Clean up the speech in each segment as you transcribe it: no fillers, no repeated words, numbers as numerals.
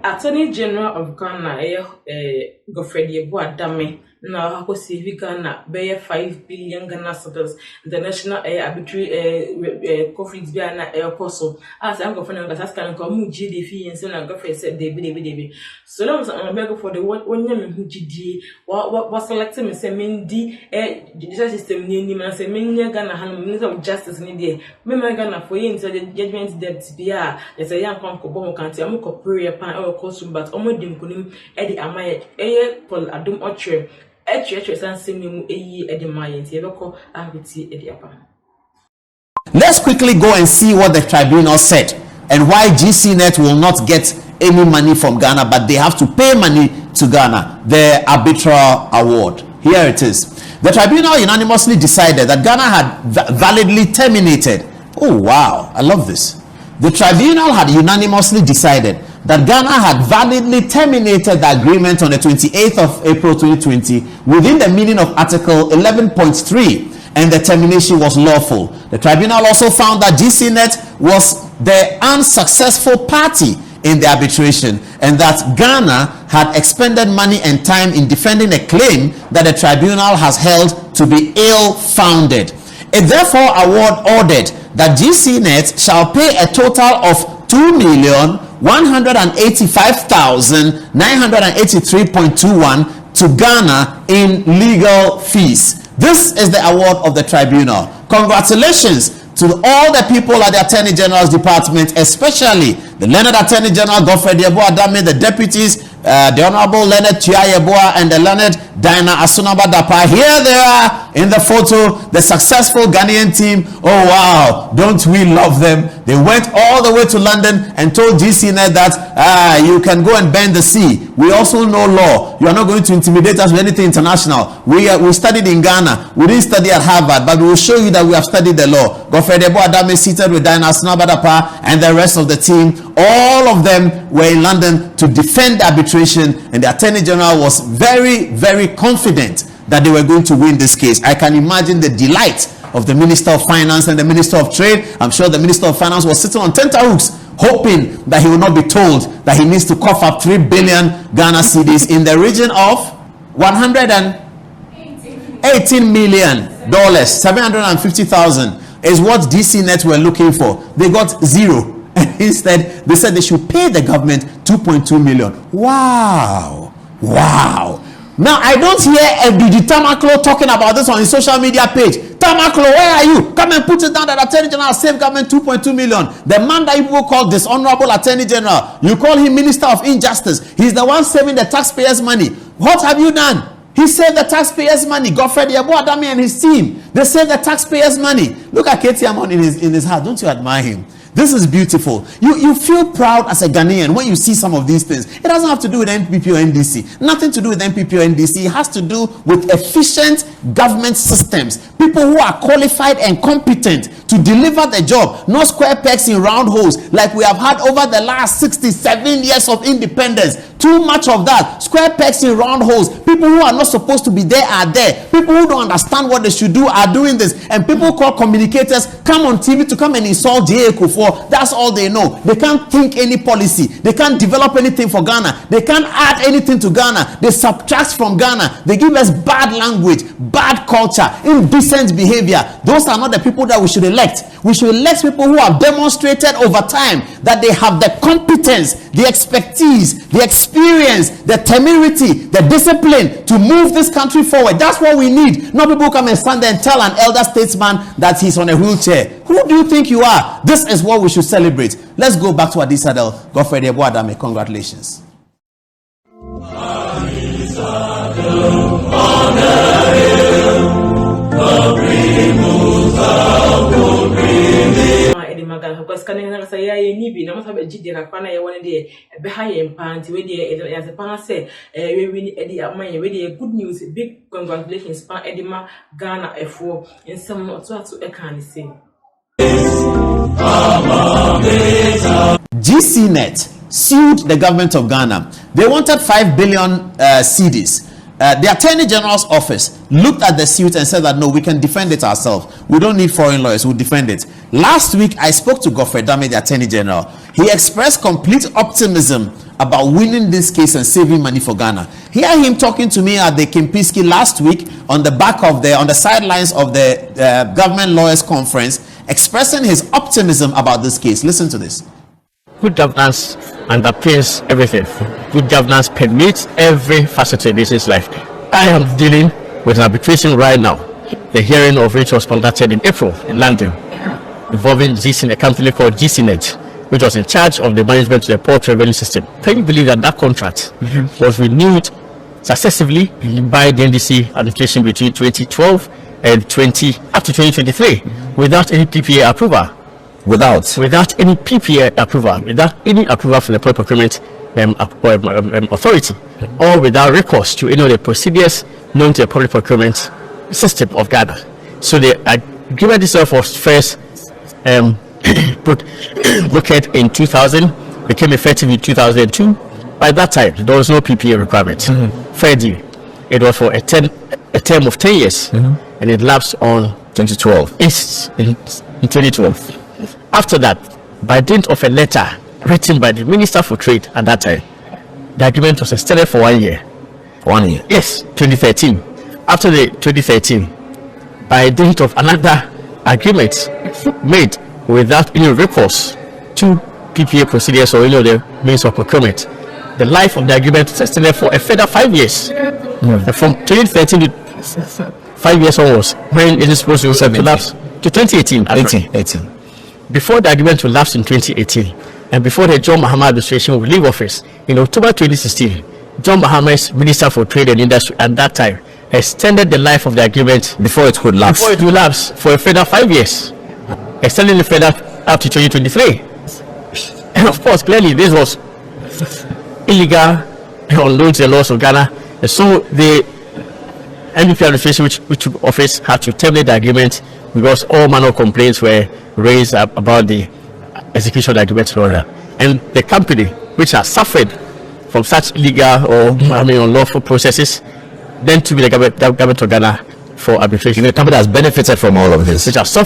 Attorney General of Ghana, Godfred Addo, now how see Ghana bear 5 billion Ghana cedis. The national arbitrary conflicts be an apostle. As I'm going to ask, can come GDP and send a Godfred said, David. So long as I'm going for the one year who GD, what selected me, say, Mindy, judicial system, Nima, say, Minya Ghana, Minister of Justice in India. Remember Ghana for you into the judgment that be as a young Conco country, I'm a prayer pan or costume, but Omodim Kunim, Eddie Amaya, Paul Adum Otre. Let's quickly go and see what the tribunal said and why GCNet will not get any money from Ghana, but they have to pay money to Ghana, the arbitral award. Here it is. The tribunal unanimously decided that Ghana had validly terminated. Oh wow, I love this. The tribunal had unanimously decided that Ghana had validly terminated the agreement on the 28th of April 2020 within the meaning of Article 11.3, and the termination was lawful. The tribunal also found that GCNet was the unsuccessful party in the arbitration, and that Ghana had expended money and time in defending a claim that the tribunal has held to be ill-founded. It therefore ordered that GCNet shall pay a total of 2,185,983.21 to Ghana in legal fees. This is the award of the tribunal. Congratulations to all the people at the Attorney General's Department, especially the Learned Attorney General Godfred Addo, the deputies, the Honorable Leonard Chiayeboa and the Learned Diana Asunaba Dapa. Here they are in the photo, the successful Ghanaian team. Oh wow, don't we love them? They went all the way to London and told GCNet that you can go and bend the sea. We also know law. You are not going to intimidate us with anything international. We studied in Ghana. We didn't study at Harvard, but we will show you that we have studied the law. Godfred Addo seated with Diana Asunaba Dapa and the rest of the team. All of them were in London to defend the arbitration, and the Attorney General was very, very confident that they were going to win this case. I can imagine the delight of the Minister of Finance and the Minister of Trade. I'm sure the Minister of Finance was sitting on tenterhooks, hoping that he will not be told that he needs to cough up 3 billion Ghana cedis in the region of $118 million, 750,000 is what GCNet were looking for. They got zero. Instead, they said they should pay the government 2.2 million. Wow. Wow. Now, I don't hear Eddie Tamaklo talking about this on his social media page. Tamaklo, where are you? Come and put it down that Attorney General saved government 2.2 million. The man that you people call dishonorable Attorney General, you call him Minister of Injustice. He's the one saving the taxpayers' money. What have you done? He saved the taxpayers' money. Godfred Addo and his team, they saved the taxpayers' money. Look at Katie Amon in his heart. Don't you admire him? This is beautiful. You feel proud as a Ghanaian when you see some of these things. It doesn't have to do with NPP or NDC. Nothing to do with NPP or NDC. It has to do with efficient government systems. People who are qualified and competent to deliver the job. Not square pegs in round holes like we have had over the last 67 years of independence. Too much of that. Square pegs in round holes. People who are not supposed to be there are there. People who don't understand what they should do are doing this. And people call communicators come on TV to come and insult J.A. Kufuor. That's all they know. They can't think any policy. They can't develop anything for Ghana. They can't add anything to Ghana. They subtract from Ghana. They give us bad language, bad culture, indecent behavior. Those are not the people that we should elect. We should elect people who have demonstrated over time that they have the competence, the expertise, the experience, the temerity, the discipline to move this country forward. That's what we need. Not people come and stand there and tell an elder statesman that he's on a wheelchair. Who do you think you are? This is what we should celebrate. Let's go back to Addo, Godfred Addo. Congratulations. Good news, big congratulations, Edima Ghana F4 in some GCNet sued the government of Ghana. They wanted 5 billion cedis. The Attorney General's office looked at the suit and said that no, we can defend it ourselves. We don't need foreign lawyers. We'll defend it. Last week, I spoke to Godfred Addo, the Attorney General. He expressed complete optimism about winning this case and saving money for Ghana. Hear him talking to me at the Kempinski last week on the sidelines of the government lawyers conference, expressing his optimism about this case. Listen to this. Good governance underpins everything. Good governance permits every facet of business life. I am dealing with an arbitration right now, the hearing of which was conducted in April in London, involving a company called GCNet, which was in charge of the management of the port revenue system. Can you believe that contract was renewed successively by the NDC administration between 2012 and up to 2023 without any PPA approval? Without any PPA approval, without any approval from the Public Procurement Authority, or without recourse to any of the procedures known to the Public Procurement System of Ghana. So the agreement itself was first brokered in 2000, became effective in 2002. By that time, there was no PPA requirement. Fair deal. It was for a term of 10 years, and it lapsed on 2012. In 2012. After that, by dint of a letter written by the Minister for Trade at that time, the agreement was extended for 1 year. 1 year? Yes, 2013. After the 2013, by dint of another agreement made without any recourse to PPA procedures or any of the means of procurement, the life of the agreement was extended for a further 5 years. From 2013 to 5 years onwards, when it is supposed to lapse to 2018. 18. Before the agreement will lapse in 2018, and before the John Mahama administration will leave office in October 2016, John Mahama's Minister for Trade and Industry at that time extended the life of the agreement before it would lapse. Before it will lapse for a further 5 years, extending it further up to 2023. And of course, clearly this was illegal, unlawed the laws of Ghana. And so the NDP administration, which took office, had to terminate the agreement because all manner of complaints were raised about the execution of the agreement and the company, which has suffered from such illegal or unlawful processes, then to be the government of Ghana for arbitration. The company has benefited from all of this. Which has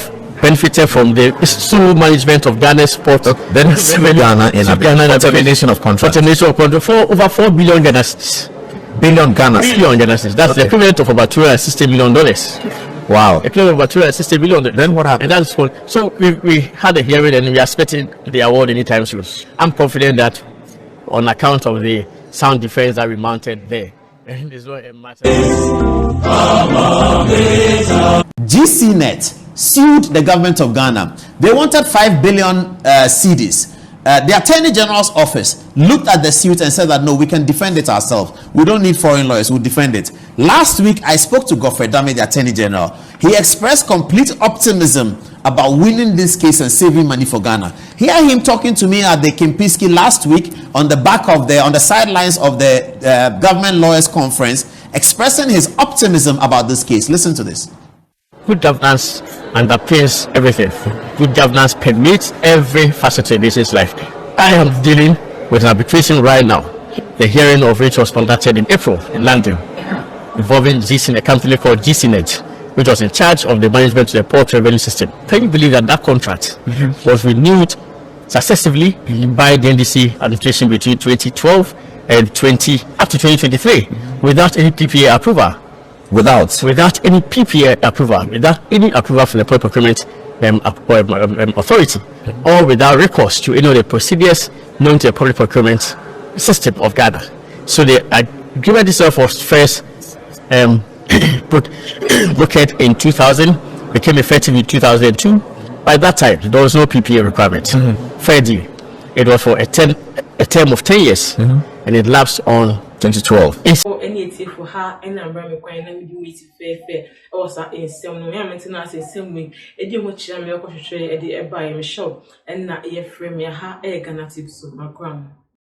benefited from the sole management of Ghana's port. Then Ghana in a termination of contract. For over 4 billion Ghana cedis. Billion Ghana cedis. That's the equivalent of about $260 million. Wow. Equivalent of about $260 million. Then what happened? And that's cool. So we had a hearing and we are expecting the award anytime soon. I'm confident that on account of the sound defense that we mounted there, there's no matter. GCNet sued the government of Ghana. They wanted 5 billion cedis. The Attorney General's office looked at the suit and said that no, we can defend it ourselves. We don't need foreign lawyers. We'll defend it. Last week, I spoke to Godfred, the Attorney General. He expressed complete optimism about winning this case and saving money for Ghana. Hear him talking to me at the Kempinski last week on the sidelines of the government lawyers conference, expressing his optimism about this case. Listen to this. Good governance underpins everything. Good governance permits every facet of business life. I am dealing with an arbitration right now, the hearing of which was conducted in April in London, involving a company called GCNet, which was in charge of the management of the port revenue system. Can you believe that contract was renewed successively by the NDC administration between 2012 and up to 2023 without any PPA approval? Without any PPA approval, without any approval from the Public Procurement Authority, or without recourse to any of the procedures known to the Public Procurement System of Ghana. So the agreement itself was first brokered in 2000, became effective in 2002. By that time, there was no PPA requirement. Fair deal. It was for a term of 10 years, and it lapsed on 2012. Any for her and I'm very quiet and you meet fair or in some maintenance in some way. A dear much I'm your country at the by Michelle and not a frame your hair Ghanatube so my grandma.